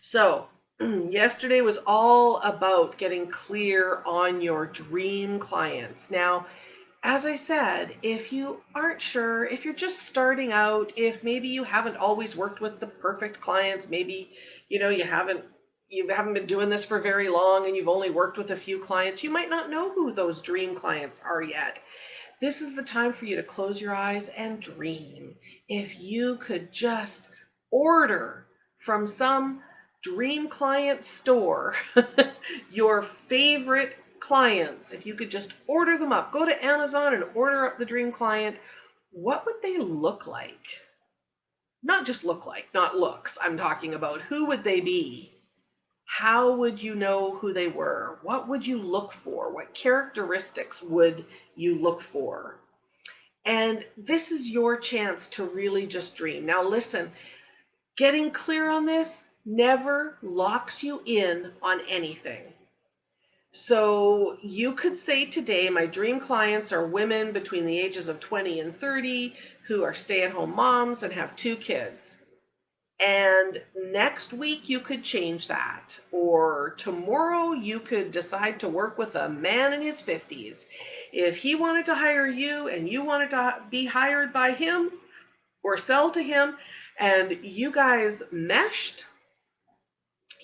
So, yesterday was all about getting clear on your dream clients. Now, as I said, if you aren't sure, if you're just starting out, if maybe you haven't always worked with the perfect clients, maybe you haven't been doing this for very long and you've only worked with a few clients, you might not know who those dream clients are yet. This is the time for you to close your eyes and dream. If you could just order from some dream client store your favorite clients, if you could just order them up, go to Amazon and order up the dream client, what would they look like? Not just look like, not looks. I'm talking about who would they be? How would you know who they were? What would you look for? What characteristics would you look for? And this is your chance to really just dream. Now, listen, getting clear on this never locks you in on anything. So you could say today, my dream clients are women between the ages of 20 and 30 who are stay-at-home moms and have 2 kids. And next week you could change that. Or tomorrow you could decide to work with a man in his 50s. If he wanted to hire you and you wanted to be hired by him or sell to him and you guys meshed,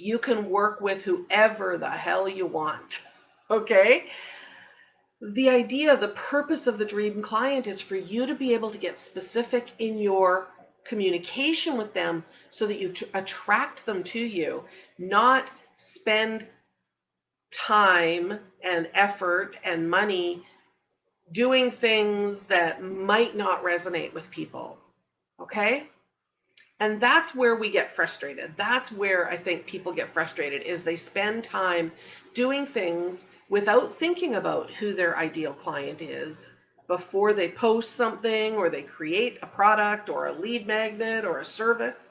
you can work with whoever the hell you want. Okay? The idea, the purpose of the dream client is for you to be able to get specific in your communication with them so that you attract them to you, not spend time and effort and money doing things that might not resonate with people. Okay? And that's where we get frustrated. That's where I think people get frustrated is they spend time doing things without thinking about who their ideal client is before they post something or they create a product or a lead magnet or a service.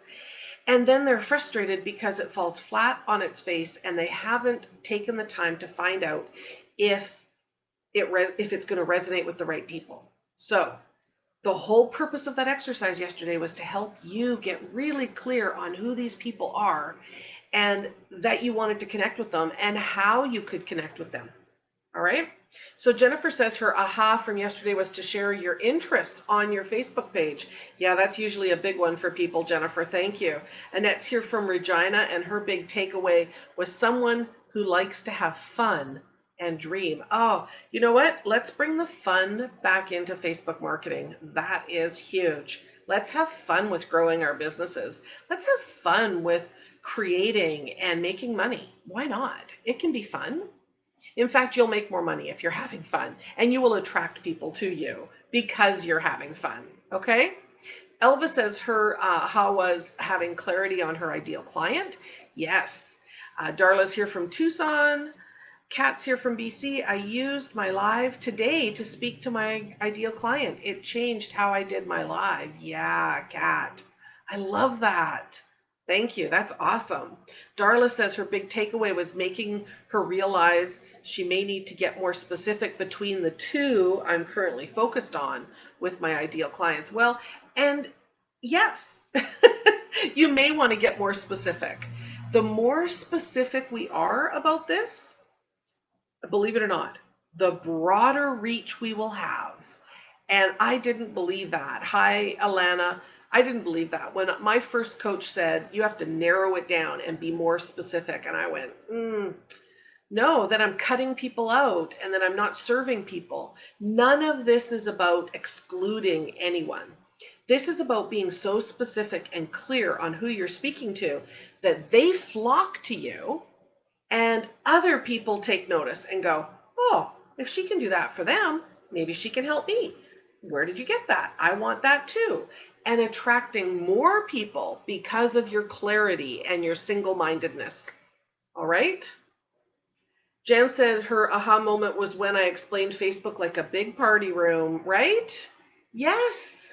And then they're frustrated because it falls flat on its face and they haven't taken the time to find out if it's going to resonate with the right people. So the whole purpose of that exercise yesterday was to help you get really clear on who these people are and that you wanted to connect with them and how you could connect with them. All right? So Jennifer says her aha from yesterday was to share your interests on your Facebook page. Yeah, that's usually a big one for people, Jennifer. Thank you. Annette's here from Regina, and her big takeaway was someone who likes to have fun and dream. Oh, you know what? Let's bring the fun back into Facebook marketing. That is huge. Let's have fun with growing our businesses. Let's have fun with creating and making money. Why not? It can be fun. In fact, you'll make more money if you're having fun, and you will attract people to you because you're having fun. Okay? Elva says her how was having clarity on her ideal client. Yes. Darla's here from Tucson. Kat's here from BC. I used my live today to speak to my ideal client. It changed how I did my live. Yeah, Kat. I love that. Thank you. That's awesome. Darla says her big takeaway was making her realize she may need to get more specific between the two I'm currently focused on with my ideal clients. Well, and yes, you may want to get more specific. The more specific we are about this, believe it or not, the broader reach we will have. And I didn't believe that. Hi, Alana. I didn't believe that. When my first coach said, you have to narrow it down and be more specific. And I went, no, then I'm cutting people out and then I'm not serving people. None of this is about excluding anyone. This is about being so specific and clear on who you're speaking to that they flock to you and other people take notice and go, oh, if she can do that for them, maybe she can help me. Where did you get that? I want that too. And attracting more people because of your clarity and your single-mindedness. All right? Jan said her aha moment was when I explained Facebook like a big party room, right? Yes.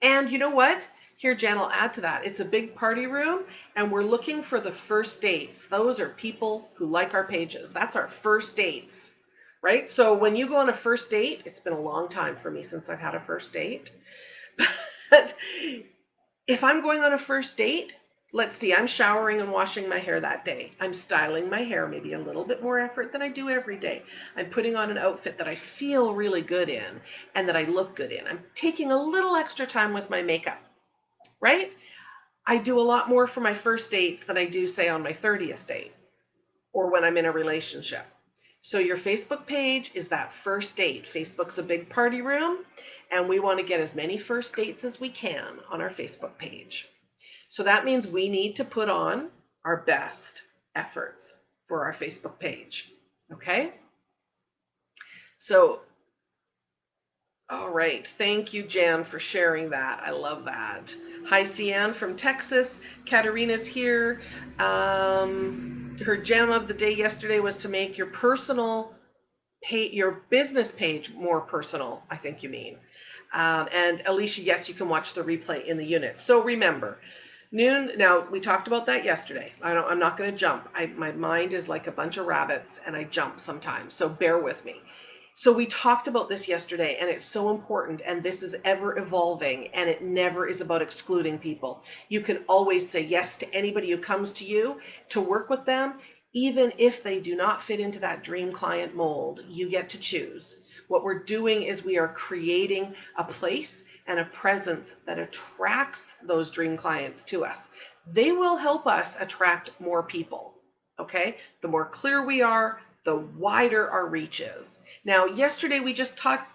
And you know what? Here, Jan, I'll add to that. It's a big party room, and we're looking for the first dates. Those are people who like our pages. That's our first dates, right? So when you go on a first date, it's been a long time for me since I've had a first date. But if I'm going on a first date, Let's see, I'm showering and washing my hair that day. I'm styling my hair, maybe a little bit more effort than I do every day. I'm putting on an outfit that I feel really good in and that I look good in. I'm taking a little extra time with my makeup, right? I do a lot more for my first dates than I do, say, on my 30th date or when I'm in a relationship. So your Facebook page is that first date. Facebook's a big party room, and we want to get as many first dates as we can on our Facebook page. So that means we need to put on our best efforts for our Facebook page. Okay? So, all right. Thank you, Jan, for sharing that. I love that. Hi, Cian from Texas. Katarina's here. Her gem of the day yesterday was to make your your business page more personal, I think you mean. And Alicia, yes, you can watch the replay in the unit. So remember, noon, now we talked about that yesterday. I'm not going to jump. My mind is like a bunch of rabbits and I jump sometimes, so bear with me. So we talked about this yesterday and it's so important, and this is ever evolving, and it never is about excluding people. You can always say yes to anybody who comes to you to work with them, even if they do not fit into that dream client mold. You get to choose. What we're doing is we are creating a place and a presence that attracts those dream clients to us. They will help us attract more people. Okay? The more clear we are, the wider our reach is. Now, yesterday we just touched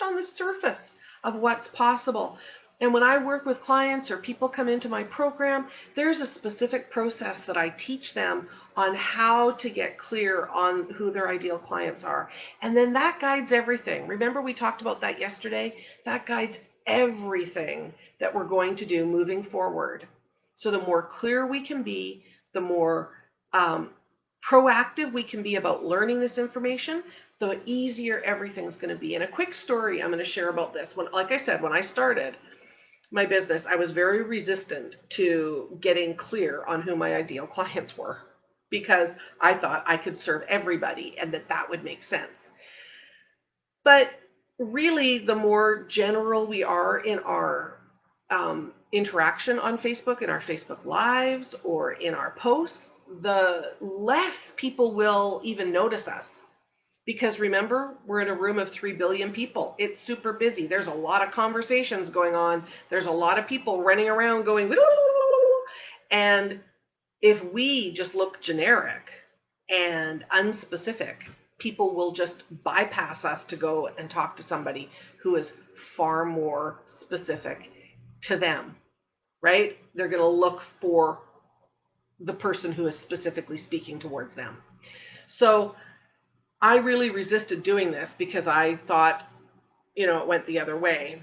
on the surface of what's possible. And when I work with clients or people come into my program, there's a specific process that I teach them on how to get clear on who their ideal clients are. And then that guides everything. Remember, we talked about that yesterday? That guides everything that we're going to do moving forward. So the more clear we can be, the more proactive we can be about learning this information, the easier everything's going to be. And a quick story I'm going to share about this. Like I said, when I started my business, I was very resistant to getting clear on who my ideal clients were, because I thought I could serve everybody and that would make sense. But really, the more general we are in our interaction on Facebook, in our Facebook Lives, or in our posts, the less people will even notice us. Because remember, we're in a room of 3 billion people. It's super busy. There's a lot of conversations going on. There's a lot of people running around going, and if we just look generic and unspecific, people will just bypass us to go and talk to somebody who is far more specific to them, right? They're going to look for the person who is specifically speaking towards them. So I really resisted doing this because I thought, it went the other way.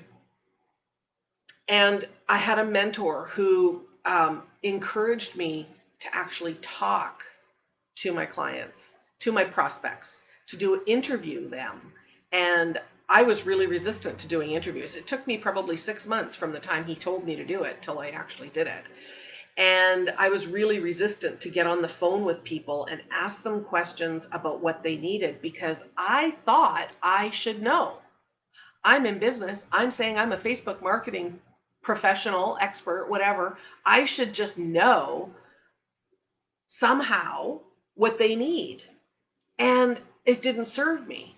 And I had a mentor who encouraged me to actually talk to my clients, to my prospects, to interview them. And I was really resistant to doing interviews. It took me probably 6 months from the time he told me to do it till I actually did it. And I was really resistant to get on the phone with people and ask them questions about what they needed, because I thought I should know. I'm in business. I'm saying I'm a Facebook marketing professional, expert, whatever. I should just know somehow what they need. And it didn't serve me.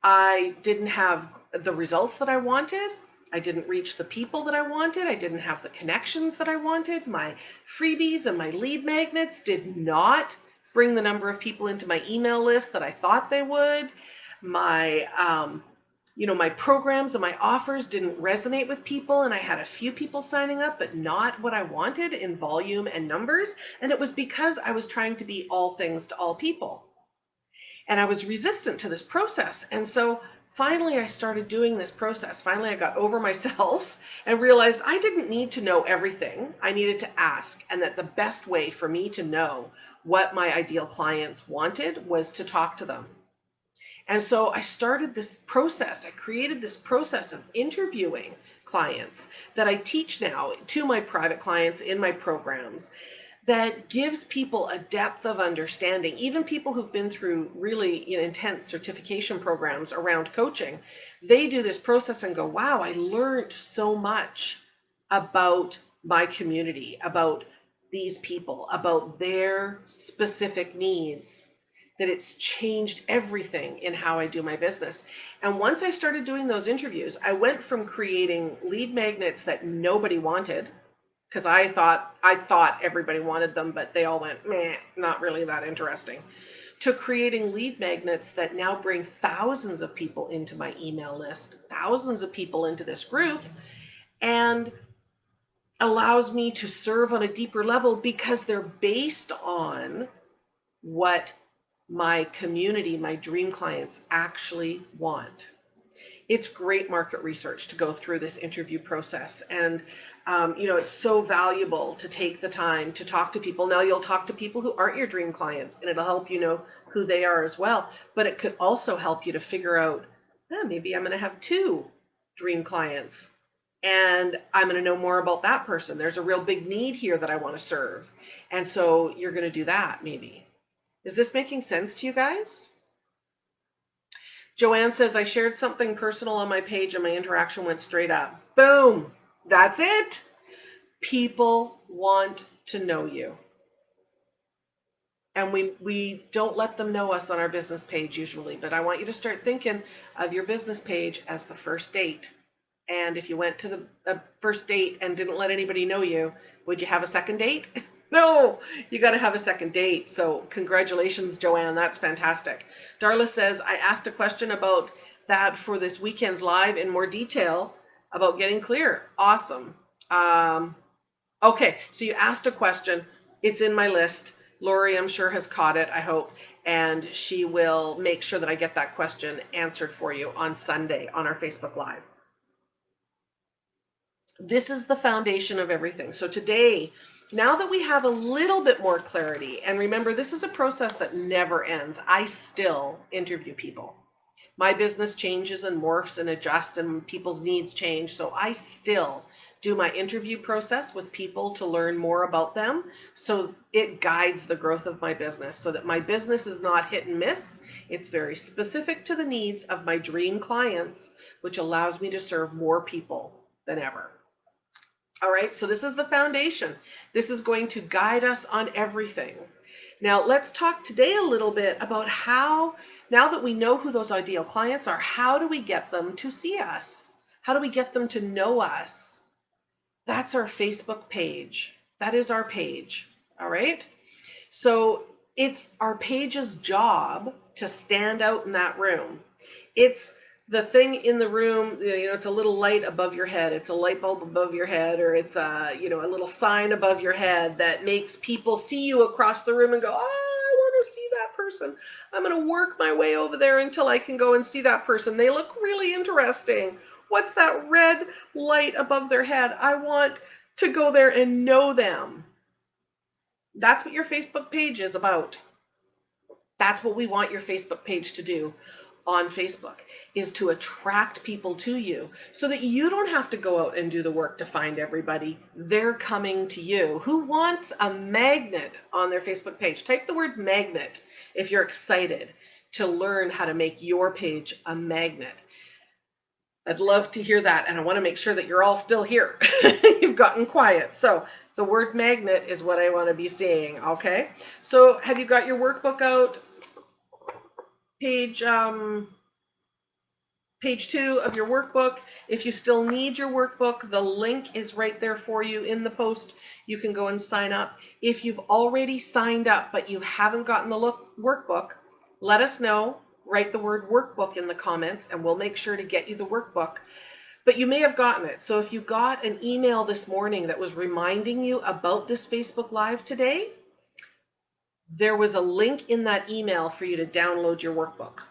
I didn't have the results that I wanted. I didn't reach the people that I wanted. I didn't have the connections that I wanted. My freebies and my lead magnets did not bring the number of people into my email list that I thought they would. My, my programs and my offers didn't resonate with people, and I had a few people signing up, but not what I wanted in volume and numbers. And it was because I was trying to be all things to all people. And I was resistant to this process. And so finally, I started doing this process. Finally, I got over myself and realized I didn't need to know everything. I needed to ask, and that the best way for me to know what my ideal clients wanted was to talk to them. And so I started this process. I created this process of interviewing clients that I teach now to my private clients in my programs, that gives people a depth of understanding. Even people who've been through really intense certification programs around coaching, they do this process and go, wow, I learned so much about my community, about these people, about their specific needs, that it's changed everything in how I do my business. And once I started doing those interviews, I went from creating lead magnets that nobody wanted, because I thought everybody wanted them, but they all went, meh, not really that interesting, to creating lead magnets that now bring thousands of people into my email list, thousands of people into this group, and allows me to serve on a deeper level because they're based on what my community, my dream clients actually want. It's great market research to go through this interview process. And, it's so valuable to take the time to talk to people. Now, you'll talk to people who aren't your dream clients, and it'll help you know who they are as well. But it could also help you to figure out, maybe I'm going to have 2 dream clients, and I'm going to know more about that person. There's a real big need here that I want to serve. And so you're going to do that, maybe. Is this making sense to you guys? Joanne says, I shared something personal on my page and my interaction went straight up. Boom. That's it. People want to know you. And we don't let them know us on our business page usually, but I want you to start thinking of your business page as the first date. And if you went to the first date and didn't let anybody know you, would you have a second date? No, you got to have a second date. So congratulations, Joanne. That's fantastic. Darla says, I asked a question about that for this weekend's live in more detail about getting clear. Awesome. Okay, so you asked a question. It's in my list. Lori, I'm sure, has caught it, I hope, and she will make sure that I get that question answered for you on Sunday on our Facebook Live. This is the foundation of everything. So today, now that we have a little bit more clarity, and remember, this is a process that never ends. I still interview people. My business changes and morphs and adjusts, and people's needs change. So I still do my interview process with people to learn more about them. So it guides the growth of my business so that my business is not hit and miss. It's very specific to the needs of my dream clients, which allows me to serve more people than ever. All right, so this is the foundation. This is going to guide us on everything. Now, let's talk today a little bit about how, now that we know who those ideal clients are, how do we get them to see us? How do we get them to know us? That's our Facebook page. That is our page. All right, so it's our page's job to stand out in that room. It's the thing in the room, it's a little light above your head. It's a light bulb above your head, or it's a little sign above your head that makes people see you across the room and go, oh, I want to see that person. I'm going to work my way over there until I can go and see that person. They look really interesting. What's that red light above their head? I want to go there and know them. That's what your Facebook page is about. That's what we want your Facebook page to do on Facebook, is to attract people to you so that you don't have to go out and do the work to find everybody. They're coming to you. Who wants a magnet on their Facebook page? Type the word magnet if you're excited to learn how to make your page a magnet. I'd love to hear that, and I want to make sure that you're all still here. You've gotten quiet. So the word magnet is what I want to be seeing, okay? So have you got your workbook out? Page 2 of your workbook. If you still need your workbook, the link is right there for you in the post. You can go and sign up. If you've already signed up but you haven't gotten the workbook, let us know. Write the word workbook in the comments and we'll make sure to get you the workbook. But you may have gotten it. So if you got an email this morning that was reminding you about this Facebook Live today, there was a link in that email for you to download your workbook.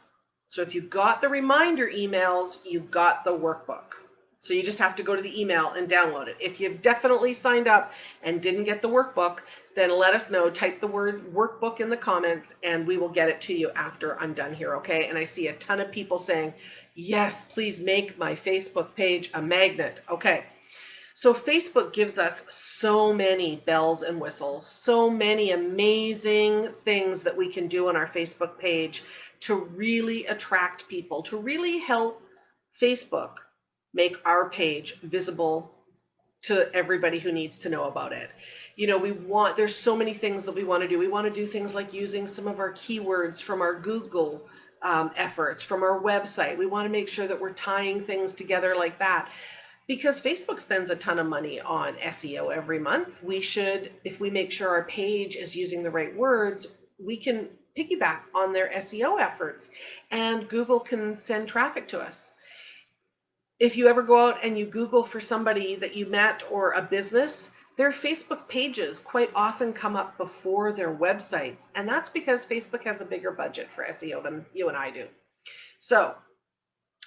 So if you got the reminder emails, you got the workbook. So you just have to go to the email and download it. If you've definitely signed up and didn't get the workbook, then let us know. Type the word workbook in the comments and we will get it to you after I'm done here, okay? And I see a ton of people saying, yes, please make my Facebook page a magnet. Okay. So Facebook gives us so many bells and whistles, so many amazing things that we can do on our Facebook page to really attract people, to really help Facebook make our page visible to everybody who needs to know about it. There's so many things that we want to do. We want to do things like using some of our keywords from our Google efforts, from our website. We want to make sure that we're tying things together like that. Because Facebook spends a ton of money on SEO every month, we should, if we make sure our page is using the right words, we can piggyback on their SEO efforts and Google can send traffic to us. If you ever go out and you Google for somebody that you met or a business, their Facebook pages quite often come up before their websites. And that's because Facebook has a bigger budget for SEO than you and I do. So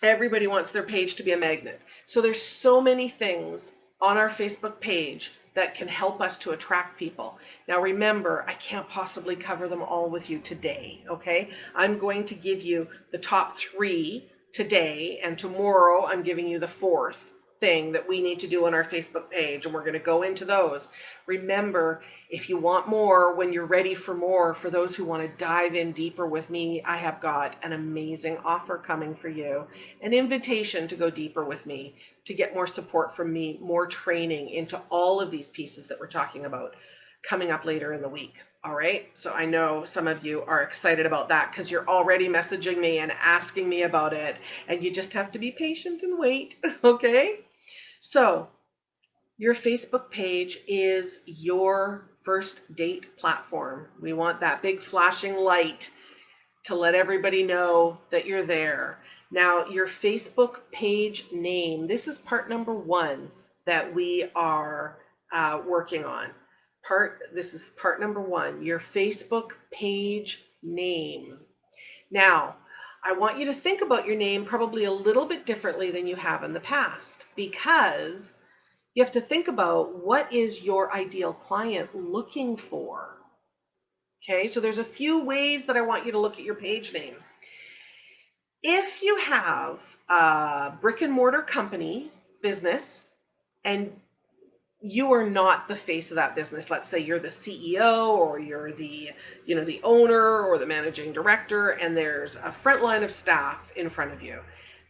everybody wants their page to be a magnet. So there's so many things on our Facebook page that can help us to attract people. Now remember, I can't possibly cover them all with you today, okay? I'm going to give you the top 3 today, and tomorrow I'm giving you the 4th thing that we need to do on our Facebook page, and we're going to go into those. Remember, if you want more, when you're ready for more, for those who want to dive in deeper with me, I have got an amazing offer coming for you, an invitation to go deeper with me, to get more support from me, more training into all of these pieces that we're talking about coming up later in the week. All right, so I know some of you are excited about that because you're already messaging me and asking me about it, and you just have to be patient and wait, okay? So your Facebook page is your first date platform. We want that big flashing light to let everybody know that you're there. Now, your Facebook page name, this is part number 1 that we are working on. This is part number 1, your Facebook page name. Now, I want you to think about your name probably a little bit differently than you have in the past, because you have to think about what is your ideal client looking for. Okay, so there's a few ways that I want you to look at your page name. If you have a brick and mortar company, business, and you are not the face of that business, let's say you're the CEO or you're the owner or the managing director, and there's a front line of staff in front of you,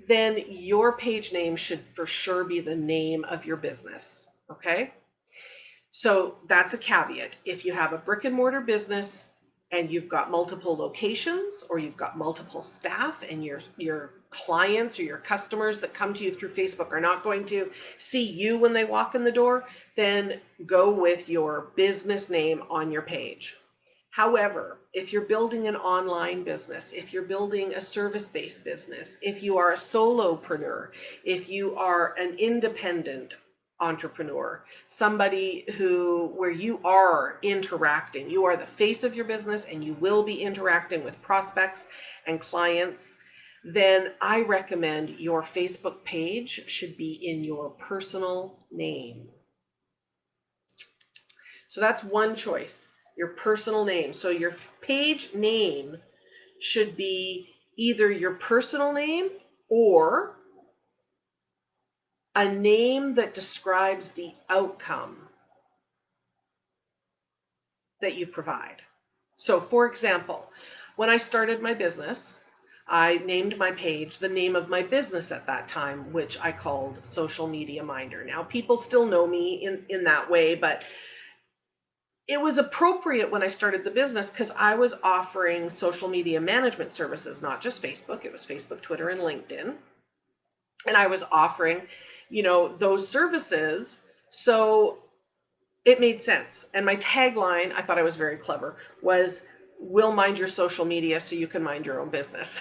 then your page name should for sure be the name of your business. Okay, so that's a caveat. If you have a brick and mortar business and you've got multiple locations, or you've got multiple staff, and your clients or your customers that come to you through Facebook are not going to see you when they walk in the door, then go with your business name on your page. However, if you're building an online business, if you're building a service-based business, if you are a solopreneur, if you are an independent entrepreneur, somebody where you are interacting, you are the face of your business and you will be interacting with prospects and clients, then I recommend your Facebook page should be in your personal name. So that's one choice, your personal name. So your page name should be either your personal name or a name that describes the outcome that you provide. So for example, when I started my business, I named my page the name of my business at that time, which I called Social Media Minder. Now people still know me in that way, but it was appropriate when I started the business because I was offering social media management services, not just Facebook. It was Facebook, Twitter, and LinkedIn. And I was offering, those services. So it made sense. And my tagline, I thought I was very clever, was "We'll mind your social media so you can mind your own business."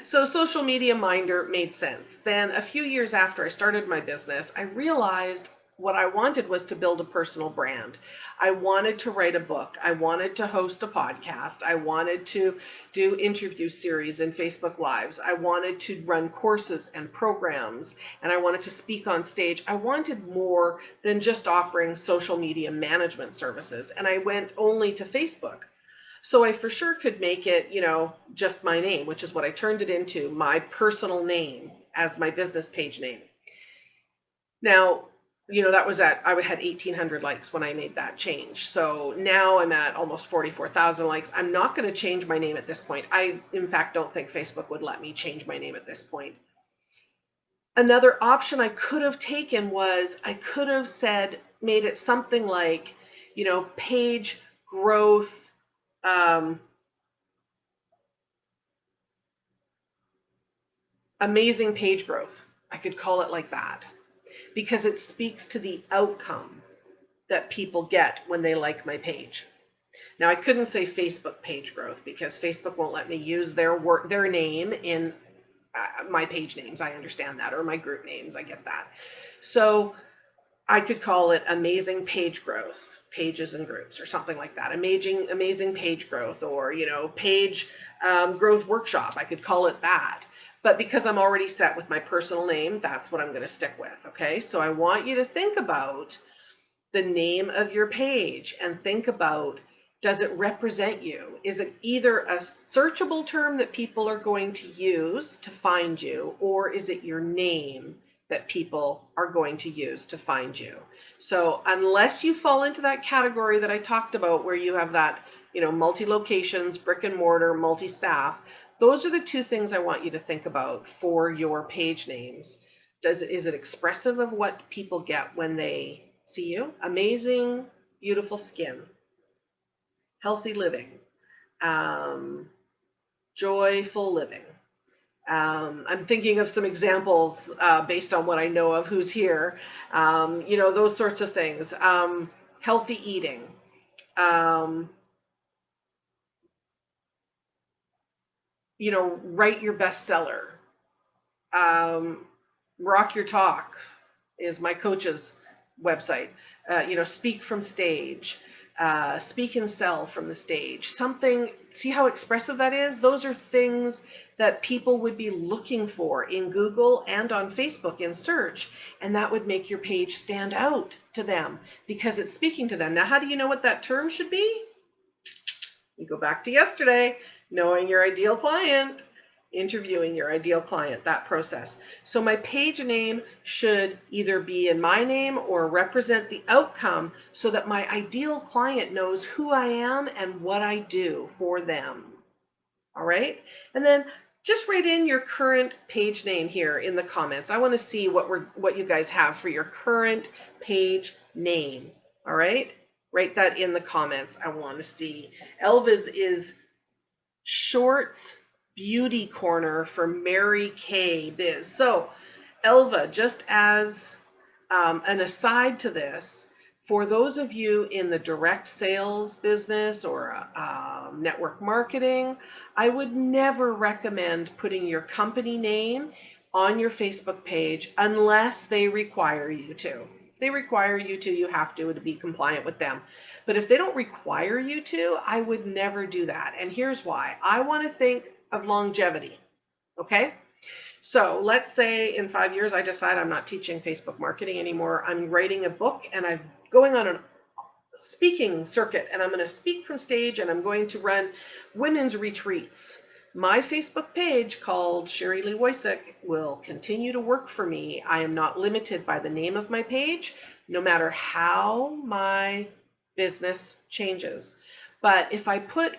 So Social Media Minder made sense. Then a few years after I started my business, I realized what I wanted was to build a personal brand. I wanted to write a book. I wanted to host a podcast. I wanted to do interview series and Facebook Lives. I wanted to run courses and programs, and I wanted to speak on stage. I wanted more than just offering social media management services, and I went only to Facebook. So I for sure could make it, just my name, which is what I turned it into, my personal name as my business page name. Now, that was I had 1,800 likes when I made that change. So now I'm at almost 44,000 likes. I'm not going to change my name at this point. I, in fact, don't think Facebook would let me change my name at this point. Another option I could have taken was I could have made it something like, page growth, amazing page growth. I could call it like that because it speaks to the outcome that people get when they like my page. Now, I couldn't say Facebook page growth because Facebook won't let me use their name in my page names. I understand that, or my group names. I get that. So I could call it amazing page growth, pages and groups, or something like that. Amazing page growth, or page growth workshop. I could call it that. But because I'm already set with my personal name, that's what I'm going to stick with. Okay, so I want you to think about the name of your page and think about, does it represent you? Is it either a searchable term that people are going to use to find you, or is it your name that people are going to use to find you? So unless you fall into that category that I talked about where you have that, multi-locations, brick and mortar, multi-staff, those are the two things I want you to think about for your page names. Is it expressive of what people get when they see you? Amazing, beautiful skin, healthy living, joyful living. I'm thinking of some examples based on what I know of who's here. Those sorts of things. Healthy eating. Write your bestseller. Rock Your Talk is my coach's website. Speak from stage. Speak and sell from the stage. Something, see how expressive that is? Those are things that people would be looking for in Google and on Facebook in search, and that would make your page stand out to them because it's speaking to them. Now, how do you know what that term should be? You go back to yesterday, knowing your ideal client, interviewing your ideal client, that process. So my page name should either be in my name or represent the outcome so that my ideal client knows who I am and what I do for them. All right? And then just write in your current page name here in the comments. I want to see what you guys have for your current page name. All right? Write that in the comments. I want to see. Elva's is Shorts Beauty Corner for Mary Kay Biz. So, Elva, just as an aside to this, for those of you in the direct sales business or network marketing, I would never recommend putting your company name on your Facebook page unless they require you to. If they require you to, you have to be compliant with them. But if they don't require you to, I would never do that. And here's why. I want to think of longevity. Okay? So let's say in 5 years I decide I'm not teaching Facebook marketing anymore. I'm writing a book and I'm going on a speaking circuit and I'm going to speak from stage and I'm going to run women's retreats. My Facebook page called Sherry Lee Wojcik will continue to work for me. I am not limited by the name of my page, no matter how my business changes. But if I put,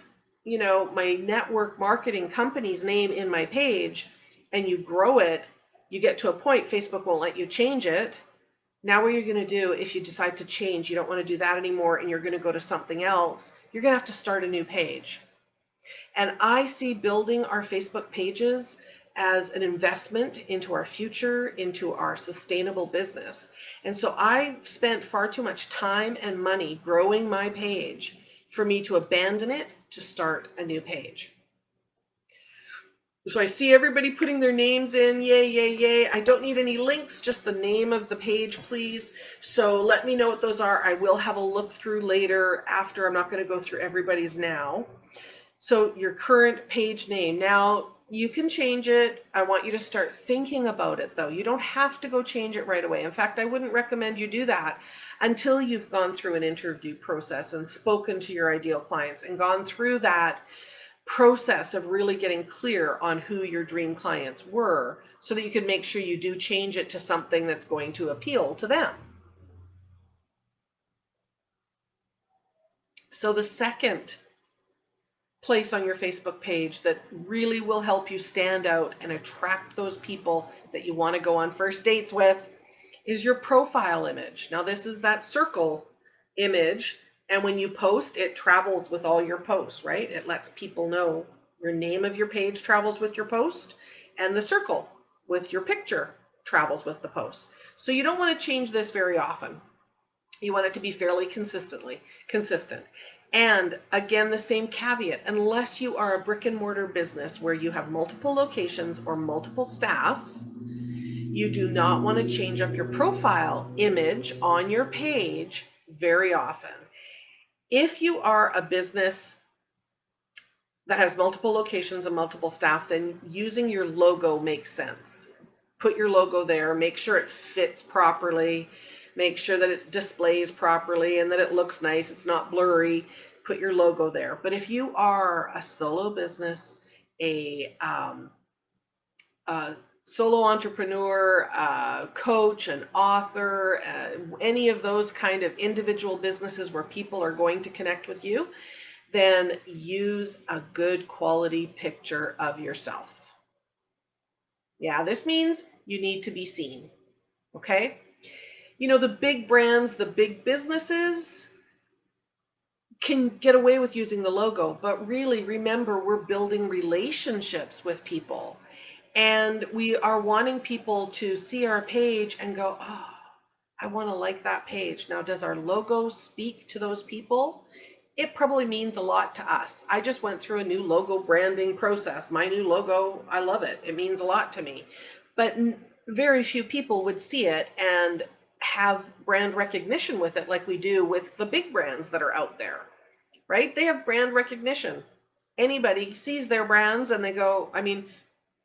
my network marketing company's name in my page and you grow it, you get to a point, Facebook won't let you change it. Now what you're going to do, if you decide to change, you don't want to do that anymore and you're going to go to something else, you're going to have to start a new page. And I see building our Facebook pages as an investment into our future, into our sustainable business. And so I spent far too much time and money growing my page for me to abandon it to start a new page. So I see everybody putting their names in. Yay, yay, yay. I don't need any links, just the name of the page, please. So let me know what those are. I will have a look through later after. I'm not going to go through everybody's now. So your current page name. Now, you can change it. I want you to start thinking about it, though. You don't have to go change it right away. In fact, I wouldn't recommend you do that until you've gone through an interview process and spoken to your ideal clients and gone through that process of really getting clear on who your dream clients were so that you can make sure you do change it to something that's going to appeal to them. So the second place on your Facebook page that really will help you stand out and attract those people that you want to go on first dates with is your profile image. Now, this is that circle image, and when you post, it travels with all your posts, right? It lets people know your name of your page travels with your post, and the circle with your picture travels with the post. So you don't want to change this very often. You want it to be fairly consistent. And again, the same caveat, unless you are a brick and mortar business where you have multiple locations or multiple staff, you do not want to change up your profile image on your page very often. If you are a business that has multiple locations and multiple staff, then using your logo makes sense. Put your logo there, make sure it fits properly, make sure that it displays properly and that it looks nice, it's not blurry. Put your logo there. But if you are a solo business, a solo entrepreneur, coach, an author, any of those kind of individual businesses where people are going to connect with you, then use a good quality picture of yourself. Yeah, this means you need to be seen, okay? You know, the big brands, the big businesses can get away with using the logo, but really remember, we're building relationships with people. And we are wanting people to see our page and go, oh, I want to like that page. Now, does our logo speak to those people? It probably means a lot to us. I just went through a new logo branding process. My new logo, I love it. It means a lot to me. But very few people would see it and have brand recognition with it like we do with the big brands that are out there, right? They have brand recognition. Anybody sees their brands and they go, I mean,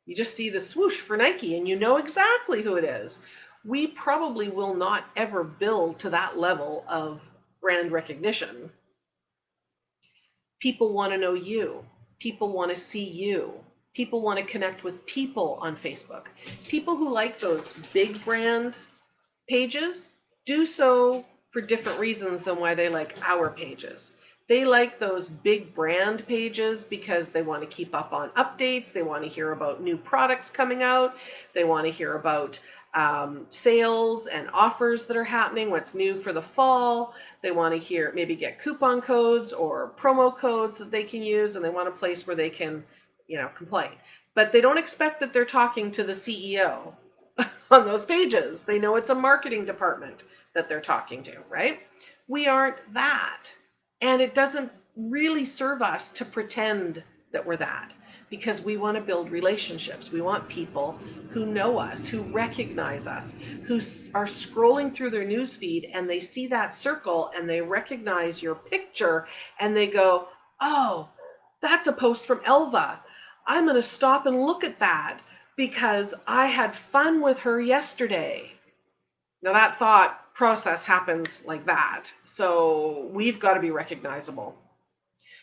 you just see the swoosh for Nike and you know exactly who it is. We probably will not ever build to that level of brand recognition. People want to know you. People want to see you. People want to connect with people on Facebook. People who like those big brand pages do so for different reasons than why they like our pages. They like those big brand pages because they want to keep up on updates. They want to hear about new products coming out. They want to hear about sales and offers that are happening, what's new for the fall. They want to hear, maybe get coupon codes or promo codes that they can use, and they want a place where they can, complain. But they don't expect that they're talking to the CEO on those pages. They know it's a marketing department that they're talking to, right? We aren't that. And it doesn't really serve us to pretend that we're that, because we want to build relationships. We want people who know us, who recognize us, who are scrolling through their newsfeed and they see that circle and they recognize your picture and they go, oh, that's a post from Elva. I'm going to stop and look at that because I had fun with her yesterday. Now that thought process happens like that. So we've got to be recognizable.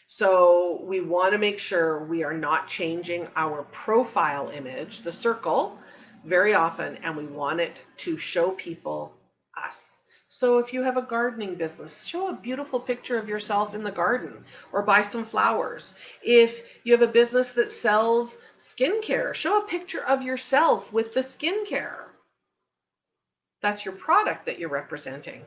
So we want to make sure we are not changing our profile image, the circle, very often, and we want it to show people us. So if you have a gardening business, show a beautiful picture of yourself in the garden or buy some flowers. If you have a business that sells skincare, show a picture of yourself with the skincare. That's your product that you're representing.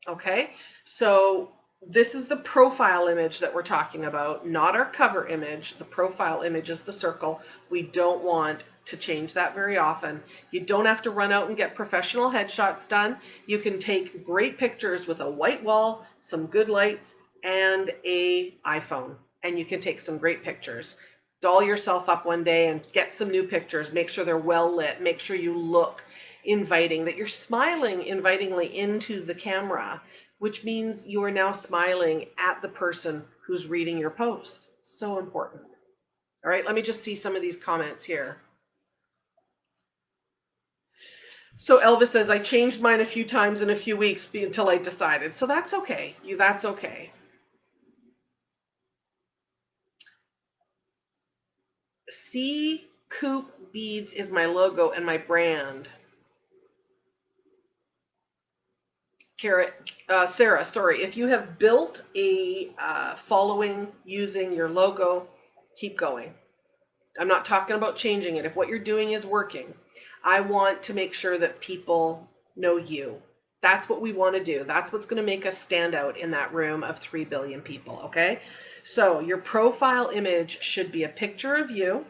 Okay, so this is the profile image that we're talking about, not our cover image. The profile image is the circle. We don't want to change that very often. You don't have to run out and get professional headshots done. You can take great pictures with a white wall, some good lights, and an iPhone, and you can take some great pictures. Doll yourself up one day and get some new pictures. Make sure they're well lit. Make sure you look inviting, that you're smiling invitingly into the camera, which means you are now smiling at the person who's reading your post. So important. All right, let me just see some of these comments here. So Elvis says, I changed mine a few times in a few weeks until I decided. So that's okay. That's okay. C Coop Beads is my logo and my brand. Sarah, sorry, if you have built a following using your logo, keep going. I'm not talking about changing it. If what you're doing is working, I want to make sure that people know you. That's what we want to do. That's what's going to make us stand out in that room of 3 billion people, okay? So your profile image should be a picture of you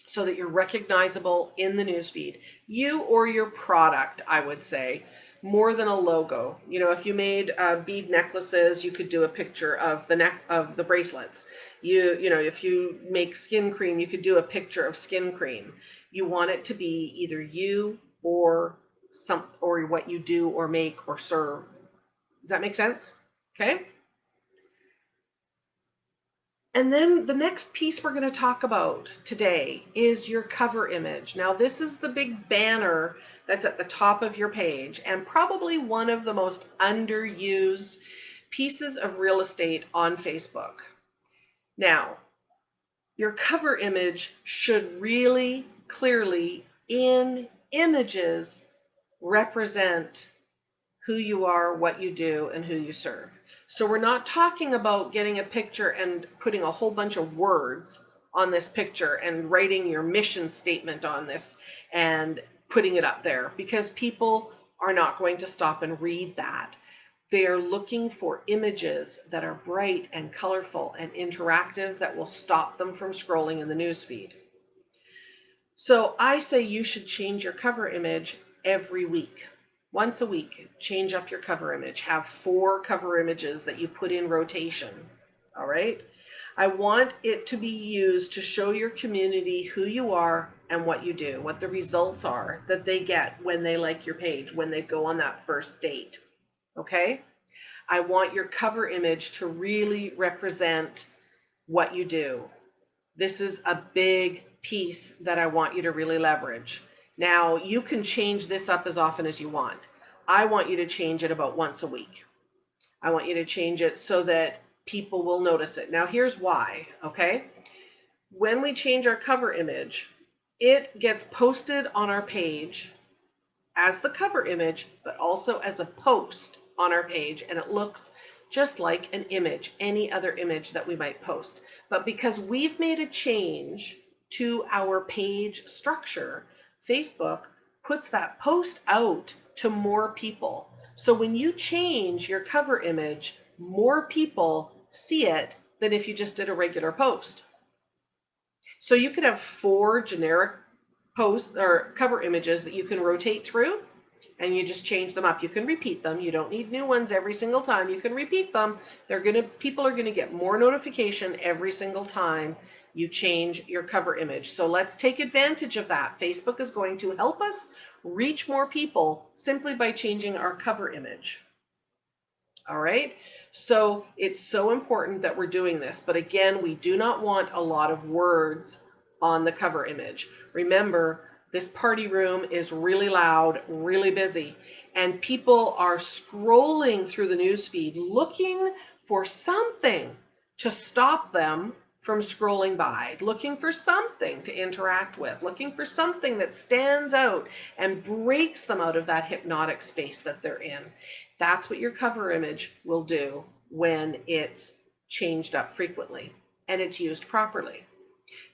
so that you're recognizable in the newsfeed. You or your product, I would say, more than a logo. You know, if you made bead necklaces, you could do a picture of the bracelets. You know, if you make skin cream, you could do a picture of skin cream. You want it to be either you or what you do or make or serve. Does that make sense? Okay. And then the next piece we're going to talk about today is your cover image. Now, this is the big banner that's at the top of your page and probably one of the most underused pieces of real estate on Facebook. Now, your cover image should really clearly, in images, represent who you are, what you do, and who you serve. So we're not talking about getting a picture and putting a whole bunch of words on this picture and writing your mission statement on this and putting it up there, because people are not going to stop and read that. They are looking for images that are bright and colorful and interactive that will stop them from scrolling in the newsfeed. So I say you should change your cover image every week. Once a week, change up your cover image. Have 4 cover images that you put in rotation. All right? I want it to be used to show your community who you are and what you do, what the results are that they get when they like your page, when they go on that first date. Okay? I want your cover image to really represent what you do. This is a big piece that I want you to really leverage. Now, you can change this up as often as you want. I want you to change it about once a week. I want you to change it so that people will notice it. Now, here's why, okay? When we change our cover image, it gets posted on our page as the cover image, but also as a post on our page, and it looks just like an image, any other image that we might post. But because we've made a change to our page structure, Facebook puts that post out to more people. So when you change your cover image, more people see it than if you just did a regular post. So you could have 4 generic posts or cover images that you can rotate through, and you just change them up. You can repeat them. You don't need new ones every single time. You can repeat them. People are gonna get more notification every single time you change your cover image. So let's take advantage of that. Facebook is going to help us reach more people simply by changing our cover image. All right. So it's so important that we're doing this. But again, we do not want a lot of words on the cover image. Remember, this party room is really loud, really busy, and people are scrolling through the newsfeed looking for something to stop them from scrolling by, looking for something to interact with, looking for something that stands out and breaks them out of that hypnotic space that they're in. That's what your cover image will do when it's changed up frequently and it's used properly.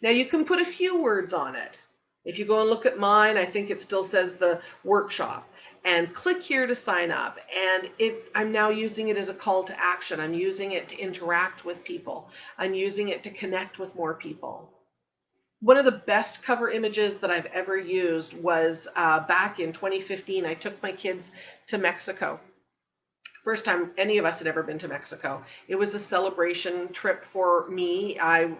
Now you can put a few words on it. If you go and look at mine, I think it still says the workshop. And click here to sign up. And I'm now using it as a call to action. I'm using it to interact with people. I'm using it to connect with more people. One of the best cover images that I've ever used was back in 2015. I took my kids to Mexico. First time any of us had ever been to Mexico. It was a celebration trip for me. I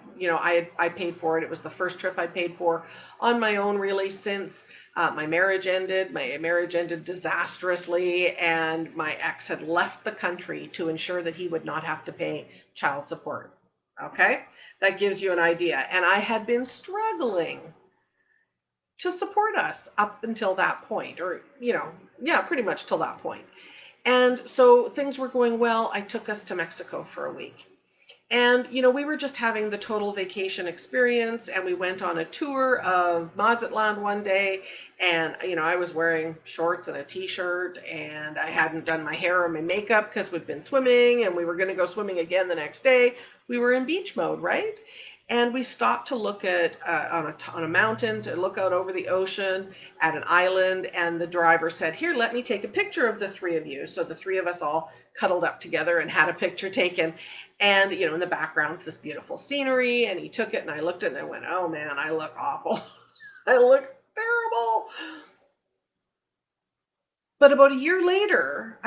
paid for it. It was the first trip I paid for on my own, really, since my marriage ended. My marriage ended disastrously, and my ex had left the country to ensure that he would not have to pay child support. Okay, that gives you an idea. And I had been struggling to support us up until that point, or pretty much till that point. And so things were going well. I took us to Mexico for a week. And, we were just having the total vacation experience, and we went on a tour of Mazatlan one day. And, I was wearing shorts and a t-shirt, and I hadn't done my hair or my makeup because we'd been swimming, and we were going to go swimming again the next day. We were in beach mode, right? And we stopped to look at on a mountain, to look out over the ocean at an island. And the driver said, "Here, let me take a picture of the three of you." So the three of us all cuddled up together and had a picture taken. And, in the background's this beautiful scenery. And he took it, and I looked at it, and I went, "Oh man, I look awful. I look terrible." But about a year later,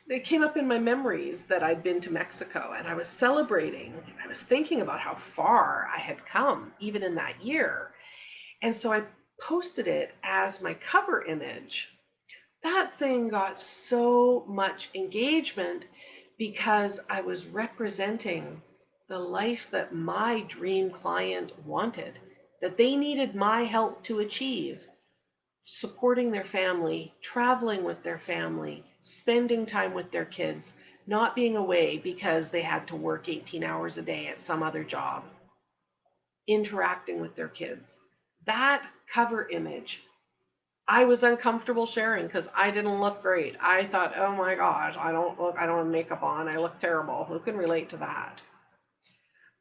it came up in my memories that I'd been to Mexico, and I was celebrating. I was thinking about how far I had come even in that year. And so I posted it as my cover image. That thing got so much engagement because I was representing the life that my dream client wanted, that they needed my help to achieve. Supporting their family, traveling with their family, spending time with their kids, not being away because they had to work 18 hours a day at some other job, interacting with their kids. That cover image, I was uncomfortable sharing because I didn't look great. I thought, oh my gosh, I don't have makeup on, I look terrible. Who can relate to that?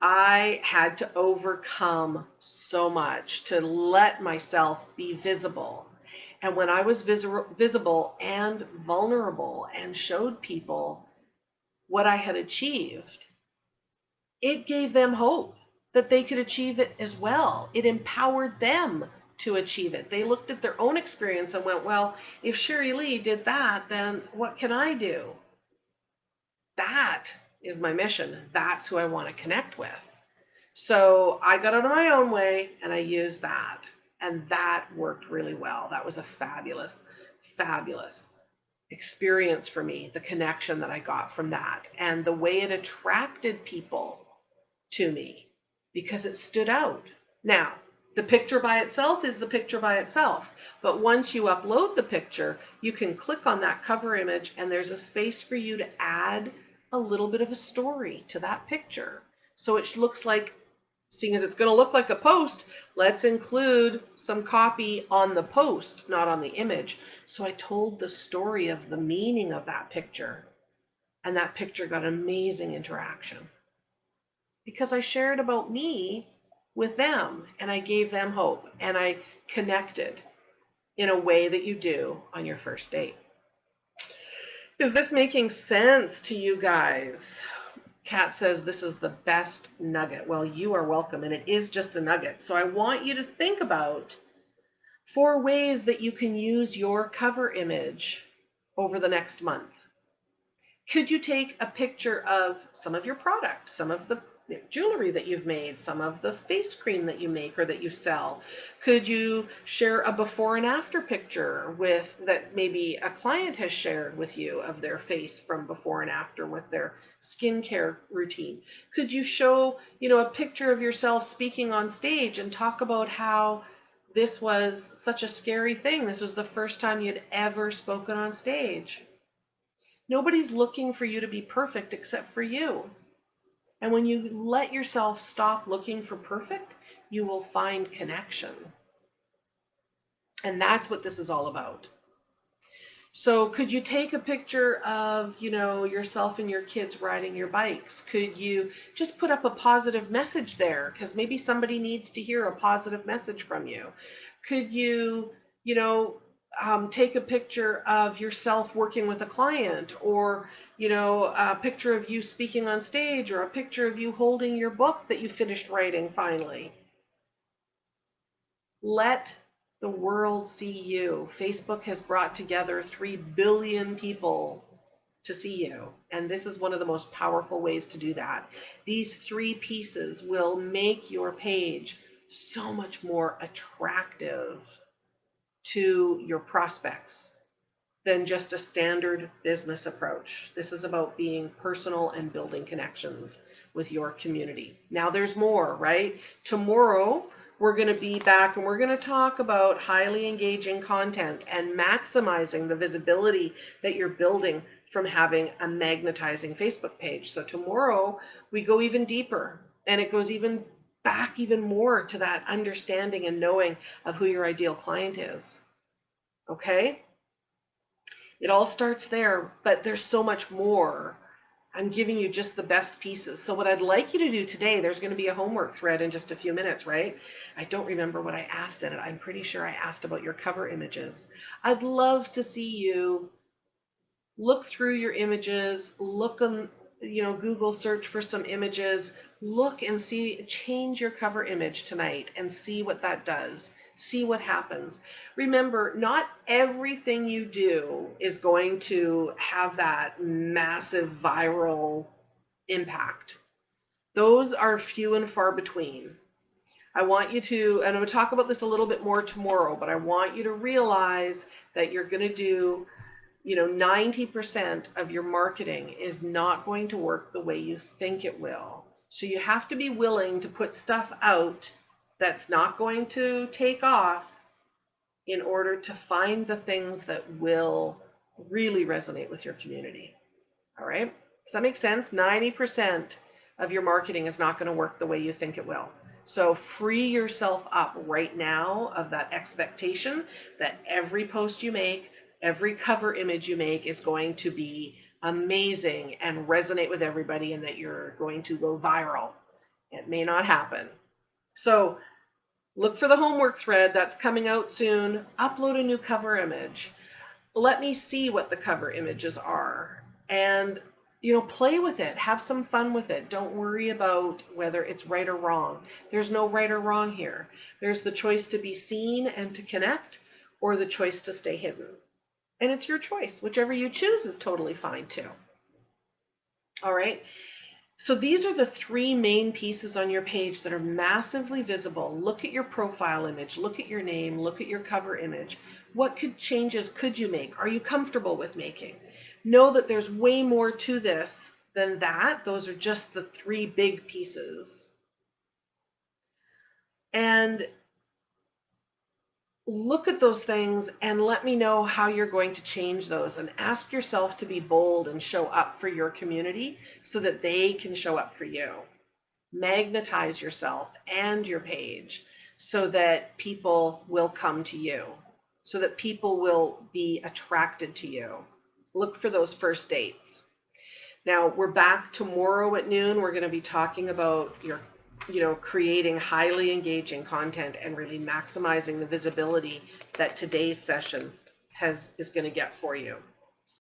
I had to overcome so much to let myself be visible. And when I was visible and vulnerable and showed people what I had achieved, it gave them hope that they could achieve it as well. It empowered them to achieve it. They looked at their own experience and went, well, if Sherry Lee did that, then what can I do? That is my mission. That's who I want to connect with. So I got out of my own way and I used that. And that worked really well. That was a fabulous, fabulous experience for me, the connection that I got from that and the way it attracted people to me because it stood out. Now, the picture by itself is the picture by itself, but once you upload the picture, you can click on that cover image and there's a space for you to add a little bit of a story to that picture. So it looks like, seeing as it's going to look like a post, let's include some copy on the post, not on the image. So I told the story of the meaning of that picture, and that picture got amazing interaction because I shared about me with them and I gave them hope and I connected in a way that you do on your first date. Is this making sense to you guys? Kat says this is the best nugget. Well, you are welcome, and it is just a nugget. So I want you to think about 4 ways that you can use your cover image over the next month. Could you take a picture of some of your product, some of the jewelry that you've made, some of the face cream that you make or that you sell? Could you share a before and after picture with that maybe a client has shared with you of their face from before and after with their skincare routine? Could you show, a picture of yourself speaking on stage and talk about how this was such a scary thing? This was the first time you'd ever spoken on stage. Nobody's looking for you to be perfect except for you. And when you let yourself stop looking for perfect, you will find connection. And that's what this is all about. So could you take a picture of, yourself and your kids riding your bikes? Could you just put up a positive message there? Because maybe somebody needs to hear a positive message from you. Could you, take a picture of yourself working with a client, or a picture of you speaking on stage, or a picture of you holding your book that you finished writing finally? Let the world see you. Facebook has brought together 3 billion people to see you, and this is one of the most powerful ways to do that. These 3 pieces will make your page so much more attractive to your prospects than just a standard business approach. This is about being personal and building connections with your community. Now there's more, right? Tomorrow we're going to be back and we're going to talk about highly engaging content and maximizing the visibility that you're building from having a magnetizing Facebook page. So tomorrow we go even deeper, and it goes even back even more to that understanding and knowing of who your ideal client is. Okay? It all starts there, but there's so much more. I'm giving you just the best pieces. So what I'd like you to do today, there's going to be a homework thread in just a few minutes, right? I don't remember what I asked in it. I'm pretty sure I asked about your cover images. I'd love to see you look through your images, look on, Google search for some images, look and see, change your cover image tonight and see what that does. See what happens. Remember, not everything you do is going to have that massive viral impact. Those are few and far between. I want you to, and I'm going to talk about this a little bit more tomorrow, but I want you to realize that you're going to do 90% of your marketing is not going to work the way you think it will. So you have to be willing to put stuff out that's not going to take off in order to find the things that will really resonate with your community. All right? Does that make sense? 90% of your marketing is not going to work the way you think it will. So free yourself up right now of that expectation that every post you make, every cover image you make is going to be amazing and resonate with everybody and that you're going to go viral. It may not happen. So look for the homework thread that's coming out soon. Upload a new cover image. Let me see what the cover images are. And play with it. Have some fun with it. Don't worry about whether it's right or wrong. There's no right or wrong here. There's the choice to be seen and to connect, or the choice to stay hidden. And it's your choice. Whichever you choose is totally fine too. All right. So these are the three main pieces on your page that are massively visible. Look at your profile image. Look at your name. Look at your cover image. What changes could you make? Are you comfortable with making? Know that there's way more to this than that. Those are just the three big pieces. And look at those things and let me know how you're going to change those, and ask yourself to be bold and show up for your community so that they can show up for you. Magnetize yourself and your page so that people will come to you, so that people will be attracted to you. Look for those first dates. Now, we're back tomorrow at noon. We're going to be talking about creating highly engaging content and really maximizing the visibility that today's session is going to get for you.